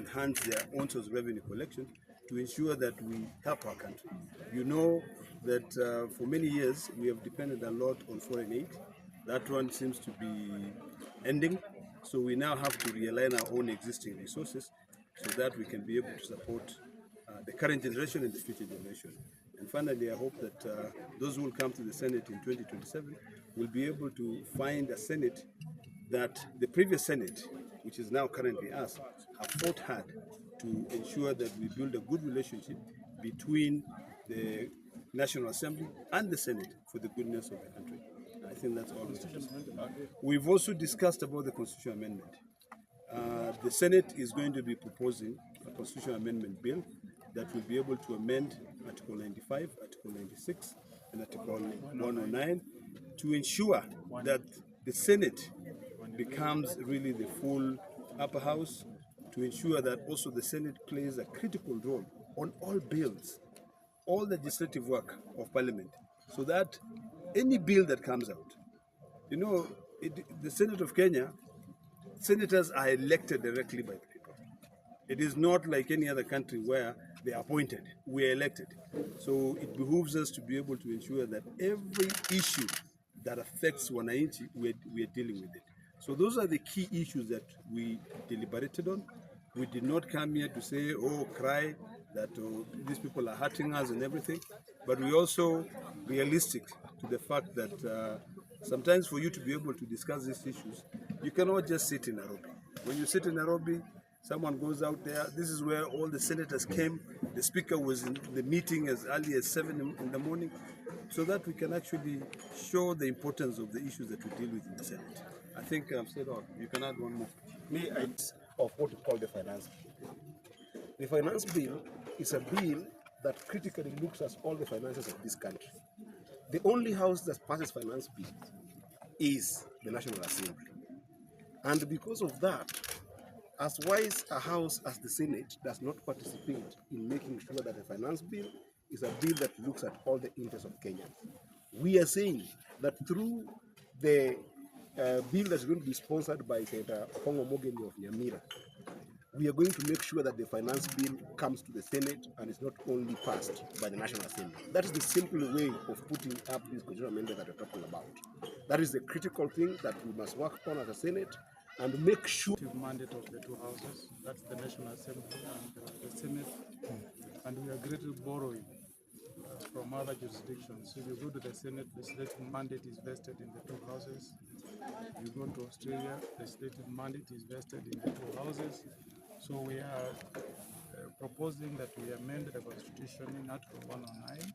enhance their own source of revenue collection to ensure that we help our country. You know that for many years we have depended a lot on foreign aid. That one seems to be ending, so we now have to realign our own existing resources so that we can be able to support the current generation and the future generation. And finally, I hope that those who will come to the Senate in 2027 will be able to find a Senate that the previous Senate, which is now currently us, have fought hard to ensure that we build a good relationship between the National Assembly and the Senate for the goodness of the country. I think that's all. We've also discussed about the constitutional amendment. The Senate is going to be proposing a constitutional amendment bill that will be able to amend Article 95, Article 96, and Article 109 to ensure that the Senate becomes really the full upper house, to ensure that also the Senate plays a critical role on all bills, all legislative work of Parliament, so that any bill that comes out, you know, the Senate of Kenya, senators are elected directly by the people. It is not like any other country where they are appointed. We are elected. So it behooves us to be able to ensure that every issue that affects Wananchi, we are dealing with it. So those are the key issues that we deliberated on. We did not come here to say, oh, cry that these people are hurting us and everything, but we also realistic to the fact that sometimes for you to be able to discuss these issues, you cannot just sit in Nairobi. When you sit in Nairobi, someone goes out there. This is where all the senators came. The speaker was in the meeting as early as 7 in the morning, so that we can actually show the importance of the issues that we deal with in the Senate. I think I've said all. You can add one more. Of what we call the finance bill. The finance bill is a bill that critically looks at all the finances of this country. The only house that passes finance bill is the National Assembly. And because of that, as wise a house as the Senate does not participate in making sure that the finance bill is a bill that looks at all the interests of Kenyans. We are saying that through the bill that's going to be sponsored by Senator Okongo Mogeni of Nyamira, we are going to make sure that the finance bill comes to the Senate and is not only passed by the National Assembly. That is the simple way of putting up this constitutional amendment that we're talking about. That is the critical thing that we must work on as a Senate and make sure. The mandate of the two houses, that's the National Assembly and the Senate, and we are greatly borrowing from other jurisdictions. So if you go to the Senate, the legislative mandate is vested in the two houses. You go to Australia, the legislative mandate is vested in the two houses. So we are proposing that we amend the Constitution in Article 109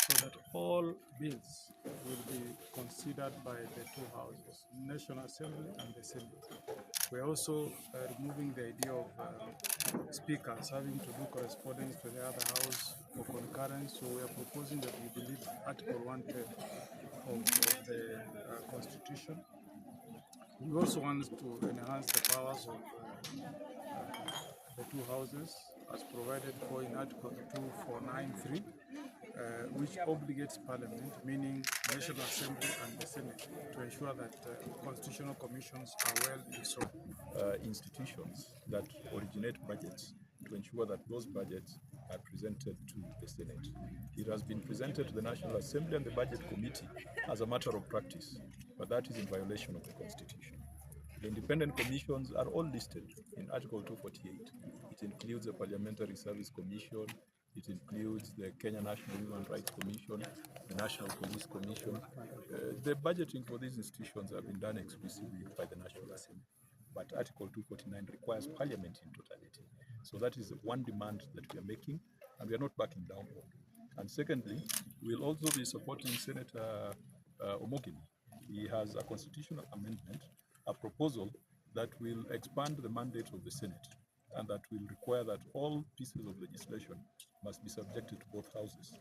so that all bills will be considered by the two houses, National Assembly and the Senate. We are also removing the idea of speakers having to do correspondence to the other house for concurrence. So we are proposing that we delete Article 110 of the Constitution. We also want to enhance the powers of the two houses as provided for in Article 2493, which obligates Parliament, meaning National Assembly and the Senate, to ensure that constitutional commissions are well resolved. Institutions that originate budgets to ensure that those budgets are presented to the Senate. It has been presented to the National Assembly and the Budget Committee as a matter of practice, but that is in violation of the Constitution. The independent commissions are all listed in Article 248. It includes the Parliamentary Service Commission, it includes the Kenya National Human Rights Commission, the National Police Commission. The budgeting for these institutions have been done exclusively by the National Assembly. But Article 249 requires Parliament in totality. So that is one demand that we are making, and we are not backing down on. And secondly, we'll also be supporting Senator Omogeni. He has a constitutional amendment, a proposal that will expand the mandate of the Senate and that will require that all pieces of legislation must be subjected to both houses.